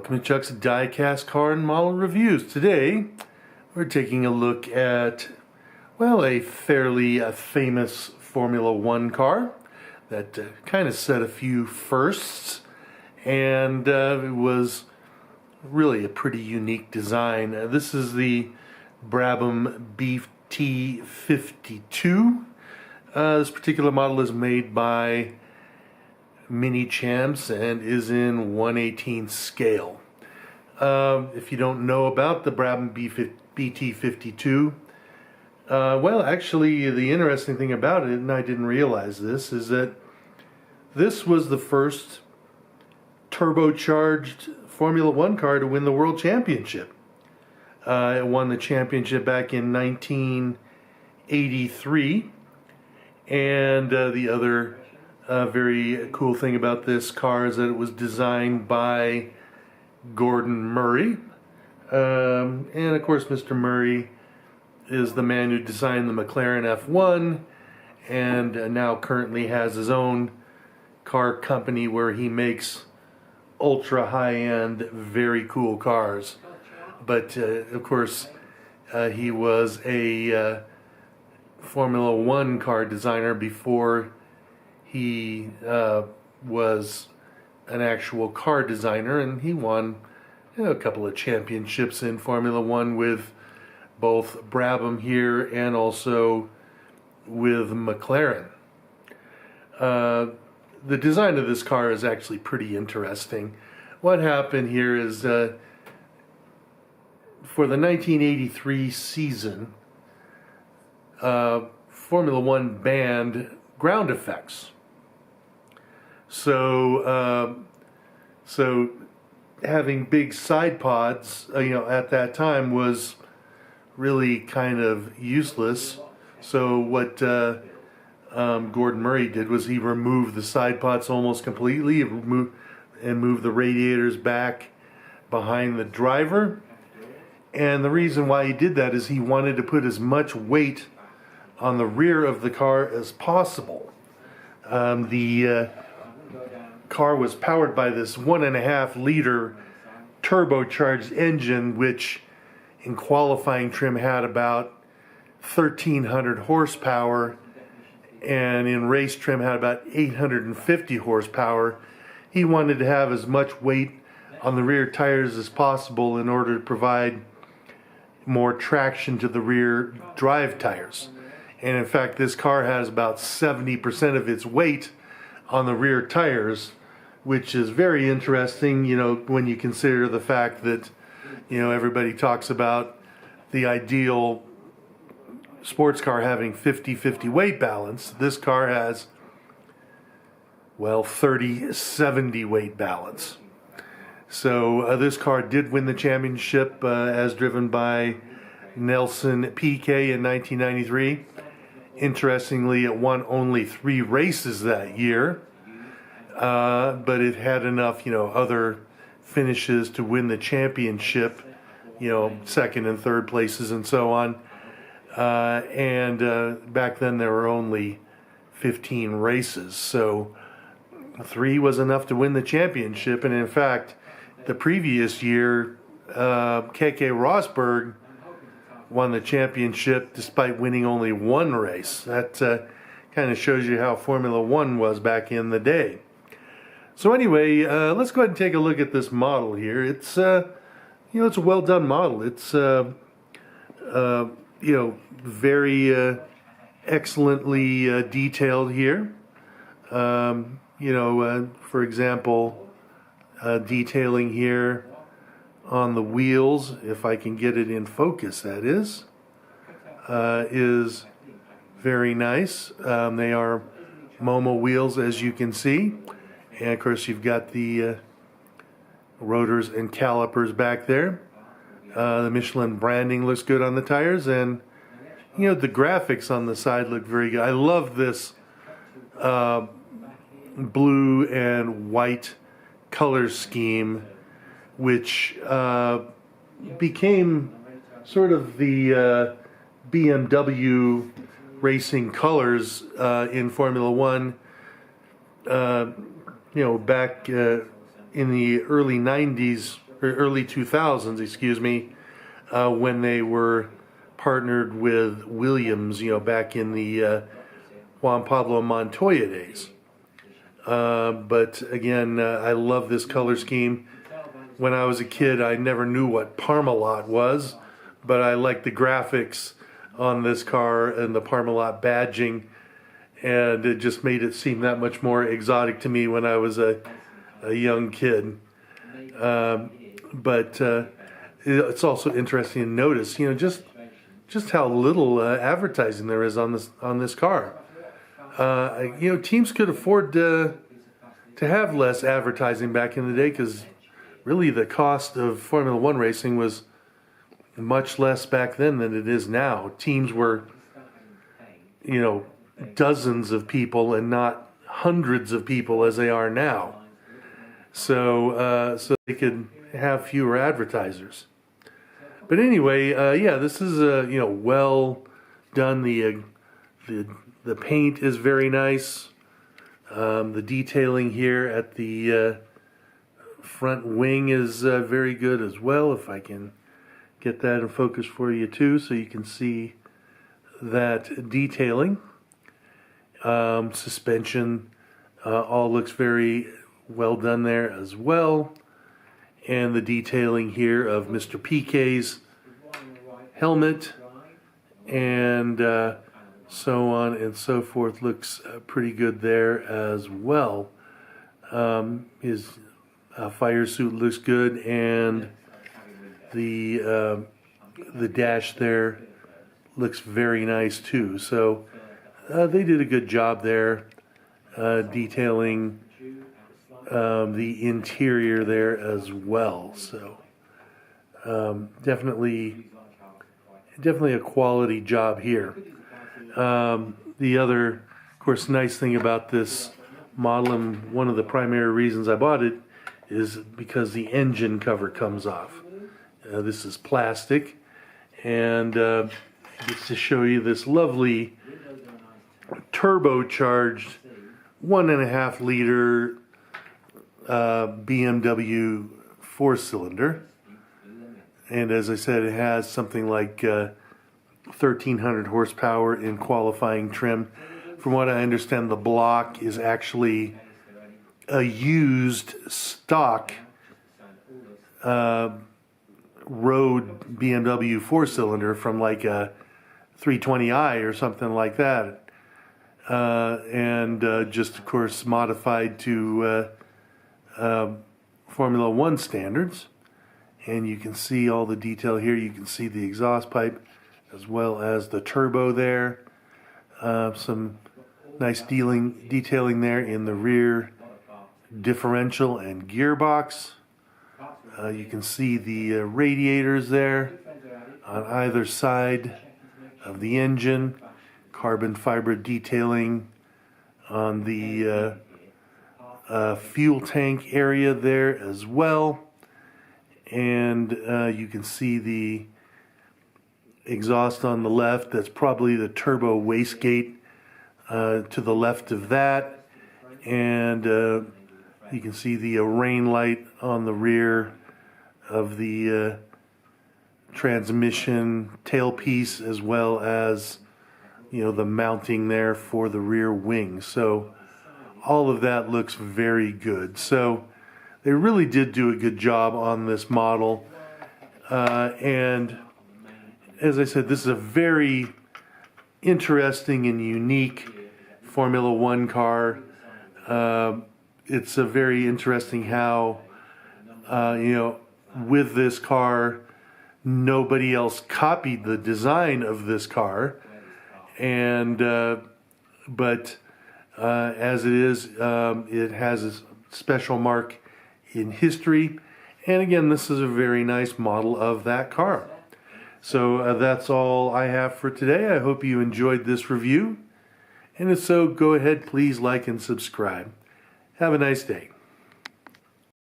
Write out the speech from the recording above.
Welcome to Chuck's Diecast Car and Model Reviews. Today, we're taking a look at, well, a fairly famous Formula One car that kind of set a few firsts, and it was really a pretty unique design. This is the Brabham BT52. This particular model is made by Minichamps and is in 1/18 scale. If you don't know about the Brabham BT52, well, actually, the interesting thing about it, and I didn't realize this, is that this was the first turbocharged Formula One car to win the World Championship. It won the championship back in 1983, and the other very cool thing about this car is that it was designed by Gordon Murray. And of course, Mr. Murray is the man who designed the McLaren F1 and now currently has his own car company where he makes ultra high-end, very cool cars. But of course, he was a Formula One car designer before he was an actual car designer, and he won a couple of championships in Formula One with both Brabham here and also with McLaren. The design of this car is actually pretty interesting. What happened here is for the 1983 season, Formula One banned ground effects. So having big side pods, at that time was really kind of useless. So what Gordon Murray did was he removed the side pods almost completely and moved the radiators back behind the driver. And the reason why he did that is he wanted to put as much weight on the rear of the car as possible. The car was powered by this 1.5-liter turbocharged engine, which in qualifying trim had about 1,300 horsepower, and in race trim had about 850 horsepower. He wanted to have as much weight on the rear tires as possible in order to provide more traction to the rear drive tires. And in fact, this car has about 70% of its weight on the rear tires, which is very interesting, when you consider the fact that, everybody talks about the ideal sports car having 50-50 weight balance. This car has, well, 30-70 weight balance. So this car did win the championship as driven by Nelson Piquet in 1993. Interestingly, it won only 3 races that year, but it had enough, other finishes to win the championship, second and third places and so on. And back then there were only 15 races, so 3 was enough to win the championship. And in fact, the previous year, Keke Rosberg won the championship despite winning only 1 race. That kind of shows you how Formula One was back in the day. So anyway, let's go ahead and take a look at this model here. It's it's a well done model. It's very excellently detailed here. For example, detailing here on the wheels, if I can get it in focus, that is very nice. They are Momo wheels, as you can see. And of course, you've got the rotors and calipers back there. The Michelin branding looks good on the tires, and the graphics on the side look very good. I love this blue and white color scheme, which became sort of the BMW racing colors in Formula One. Back in the early 90s, or early 2000s, excuse me, when they were partnered with Williams, back in the Juan Pablo Montoya days. But again, I love this color scheme. When I was a kid, I never knew what Parmalat was, but I liked the graphics on this car and the Parmalat badging, and it just made it seem that much more exotic to me when I was a young kid. But it's also interesting to notice, just how little advertising there is on this car. Teams could afford to have less advertising back in the day, because really the cost of Formula One racing was much less back then than it is now. Teams were, dozens of people and not hundreds of people as they are now. So they could have fewer advertisers. But anyway, this is well done. The paint is very nice. The detailing here at the front wing is very good as well. If I can get that in focus for you too, so you can see that detailing. Suspension all looks very well done there as well. And the detailing here of Mr. Piquet's helmet and so on and so forth looks pretty good there as well. His fire suit looks good, and the dash there looks very nice too. So they did a good job there detailing the interior there as well. So definitely a quality job here. The other, of course, nice thing about this model, and one of the primary reasons I bought it, is because the engine cover comes off. This is plastic, and gets to show you this lovely turbocharged 1.5 liter BMW 4-cylinder. And as I said, it has something like 1,300 horsepower in qualifying trim. From what I understand, the block is actually a used stock road BMW 4-cylinder from like a 320i or something like that. And just, of course, modified to Formula One standards. And you can see all the detail here. You can see the exhaust pipe as well as the turbo there. Some nice detailing there in the rear differential and gearbox. You can see the radiators there on either side of the engine. Carbon fiber detailing on the fuel tank area there as well. And you can see the exhaust on the left. That's probably the turbo wastegate to the left of that. And you can see the rain light on the rear of the transmission tailpiece, as well as the mounting there for the rear wing. So all of that looks very good. So they really did do a good job on this model. And as I said, this is a very interesting and unique Formula One car. It's a very interesting how, with this car, nobody else copied the design of this car. And but as it is, it has a special mark in history. And again, this is a very nice model of that car. So that's all I have for today. I hope you enjoyed this review. And if so, go ahead, please like and subscribe. Have a nice day.